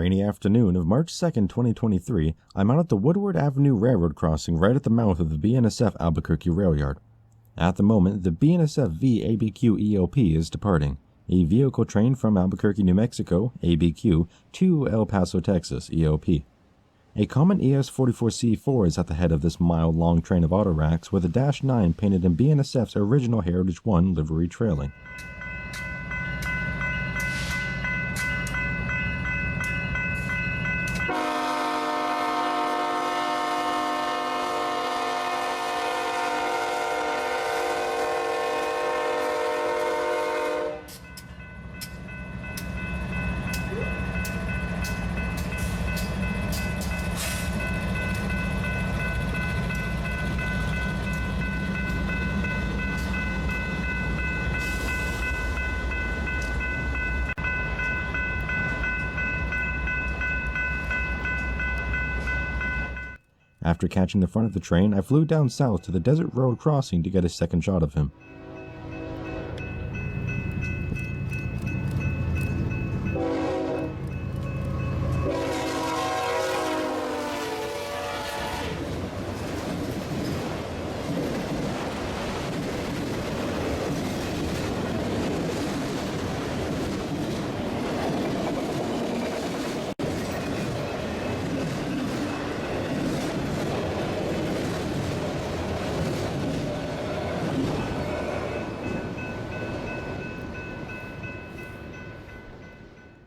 rainy afternoon of March 2nd, 2023, I'm out at the Woodward Avenue Railroad crossing right at the mouth of the BNSF Albuquerque rail yard. At the moment, the BNSF V ABQ EOP is departing, a vehicle train from Albuquerque, New Mexico, ABQ, to El Paso, Texas, EOP. A common ES44C4 is at the head of this mile-long train of auto racks with a Dash 9 painted in BNSF's original Heritage 1 livery trailing. After catching the front of the train, I flew down south to the Desert Road crossing to get a second shot of him.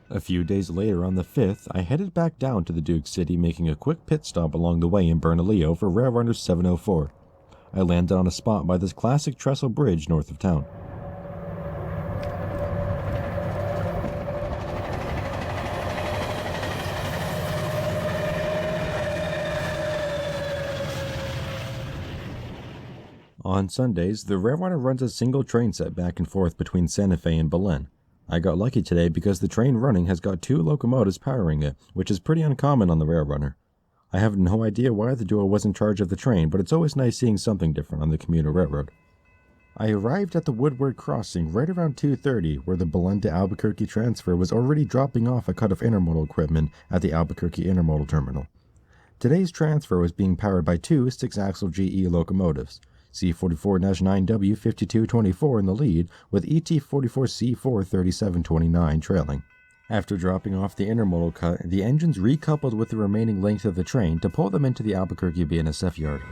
A few days later, on the 5th, I headed back down to the Duke City, making a quick pit stop along the way in Bernalillo for Rail Runner 704. I landed on a spot by this classic trestle bridge north of town. On Sundays, the Rail Runner runs a single train set back and forth between Santa Fe and Belen. I got lucky today because the train running has got 2 locomotives powering it, which is pretty uncommon on the Rail Runner. I have no idea why the duo was in charge of the train, but it's always nice seeing something different on the commuter railroad. I arrived at the Woodward crossing right around 2:30, where the Belen to Albuquerque transfer was already dropping off a cut of intermodal equipment at the Albuquerque Intermodal Terminal. Today's transfer was being powered by 2 6-axle GE locomotives, C44-9W 5224 in the lead, with ET44C4 3729 trailing. After dropping off the intermodal cut, the engines recoupled with the remaining length of the train to pull them into the Albuquerque BNSF yard.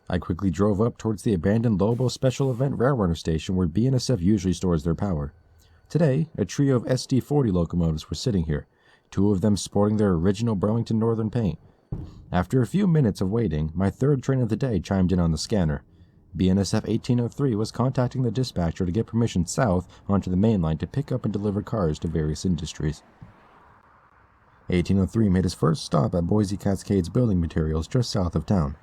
I quickly drove up towards the abandoned Lobo Special Event Rail Runner station where BNSF usually stores their power. Today, a trio of SD40 locomotives were sitting here, 2 of them sporting their original Burlington Northern paint. After a few minutes of waiting, my 3rd train of the day chimed in on the scanner. BNSF 1803 was contacting the dispatcher to get permission south onto the main line to pick up and deliver cars to various industries. 1803 made his first stop at Boise Cascades Building Materials just south of town.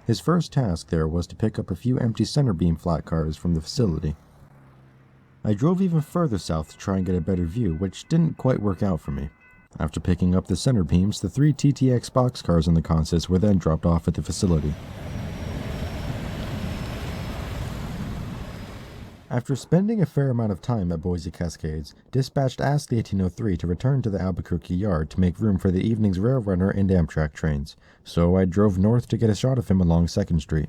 His first task there was to pick up a few empty center beam flat cars from the facility. I drove even further south to try and get a better view, which didn't quite work out for me. After picking up the center beams, the 3 TTX boxcars in the consist were then dropped off at the facility. After spending a fair amount of time at Boise Cascades, dispatch asked the 1803 to return to the Albuquerque yard to make room for the evening's Rail Runner and Amtrak trains, so I drove north to get a shot of him along 2nd Street.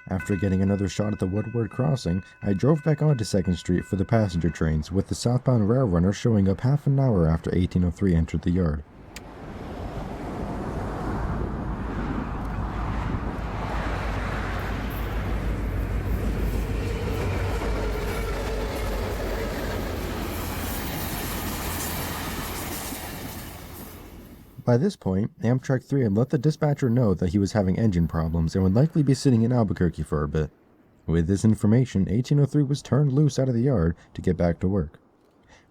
After getting another shot at the Woodward crossing, I drove back onto 2nd Street for the passenger trains, with the southbound rail runner showing up half an hour after 1803 entered the yard. By this point, Amtrak 3 had let the dispatcher know that he was having engine problems and would likely be sitting in Albuquerque for a bit. With this information, 1803 was turned loose out of the yard to get back to work.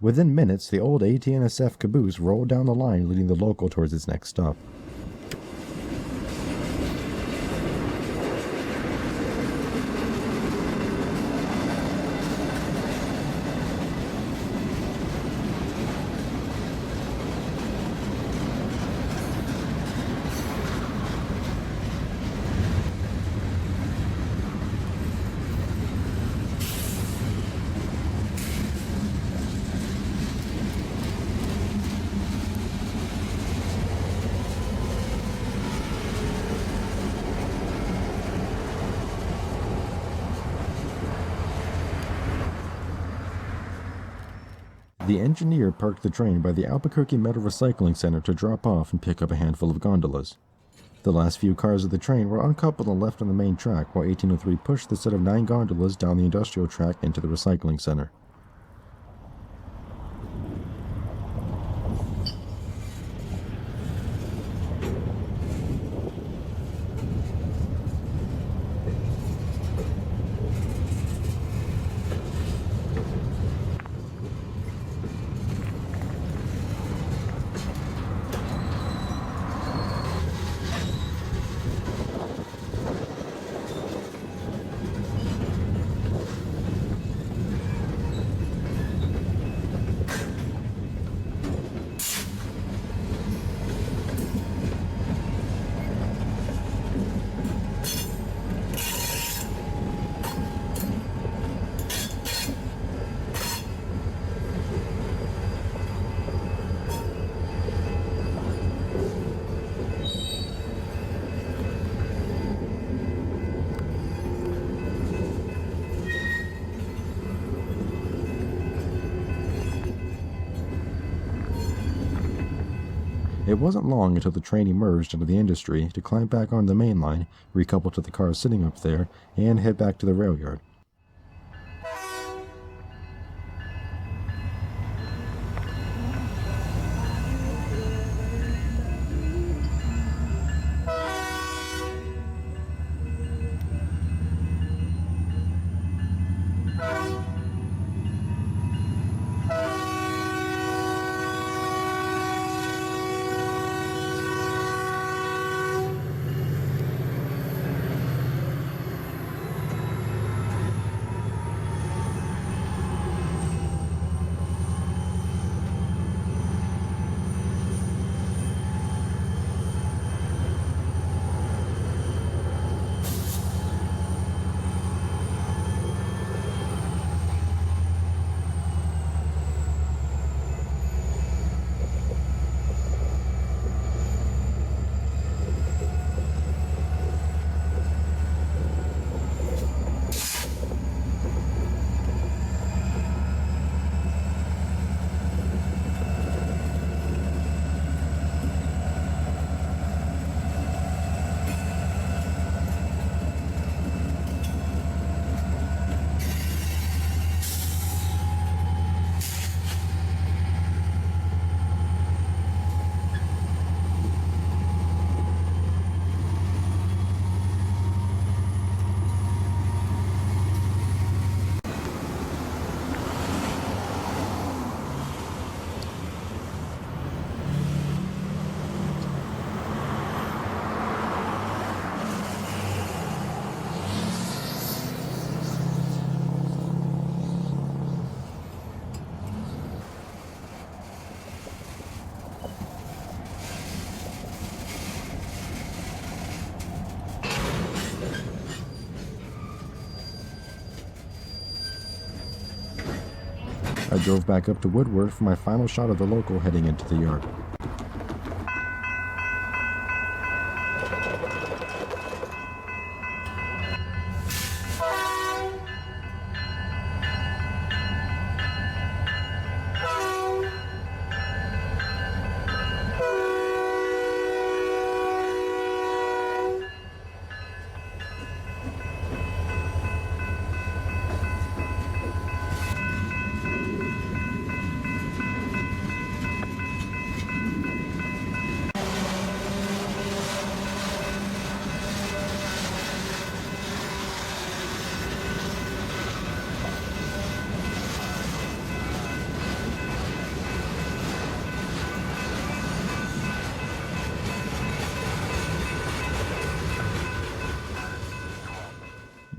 Within minutes, the old AT&SF caboose rolled down the line, leading the local towards its next stop. The engineer parked the train by the Albuquerque Metal Recycling Center to drop off and pick up a handful of gondolas. The last few cars of the train were uncoupled and left on the main track, while 1803 pushed the set of 9 gondolas down the industrial track into the recycling center. It wasn't long until the train emerged into the industry to climb back on the main line, recouple to the cars sitting up there, and head back to the rail yard. I drove back up to Woodward for my final shot of the local heading into the yard.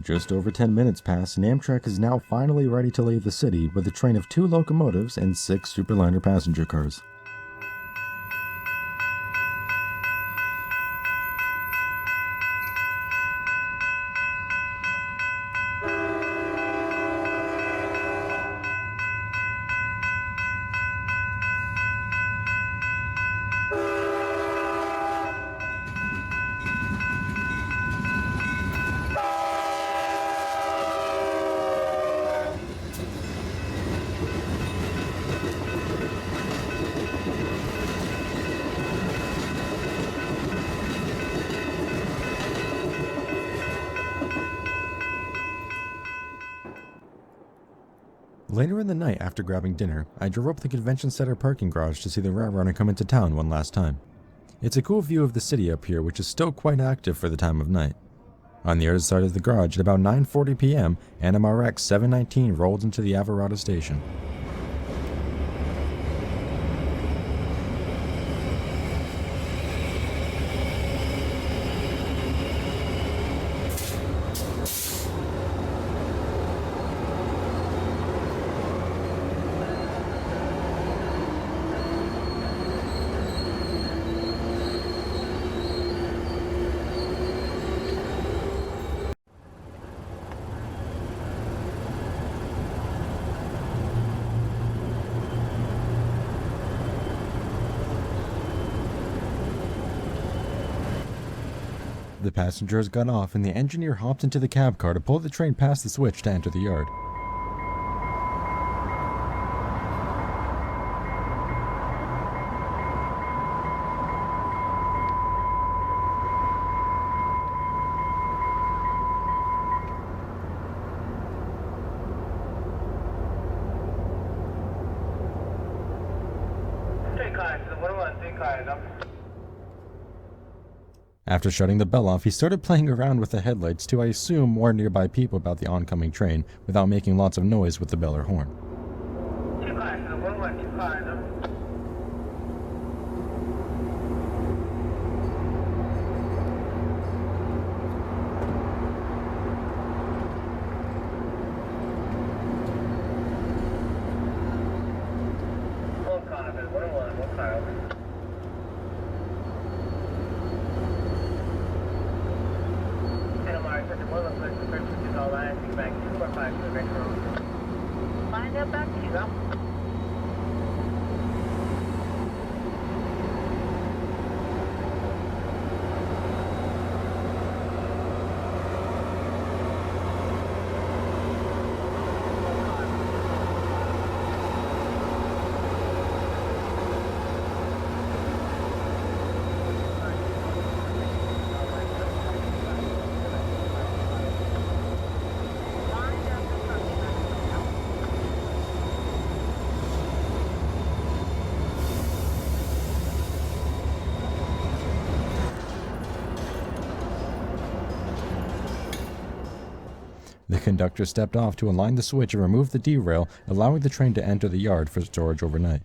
Just over 10 minutes pass, and Amtrak is now finally ready to leave the city with a train of 2 locomotives and 6 Superliner passenger cars. Later in the night, after grabbing dinner, I drove up the convention center parking garage to see the Rail Runner come into town one last time. It's a cool view of the city up here, which is still quite active for the time of night. On the other side of the garage, at about 9:40 p.m., NMRX 719 rolled into the Alvarado station. The passengers got off and the engineer hopped into the cab car to pull the train past the switch to enter the yard. After shutting the bell off, he started playing around with the headlights to, I assume, warn nearby people about the oncoming train without making lots of noise with the bell or horn. The conductor stepped off to align the switch and remove the derail, allowing the train to enter the yard for storage overnight.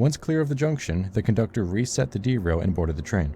Once clear of the junction, the conductor reset the derail and boarded the train.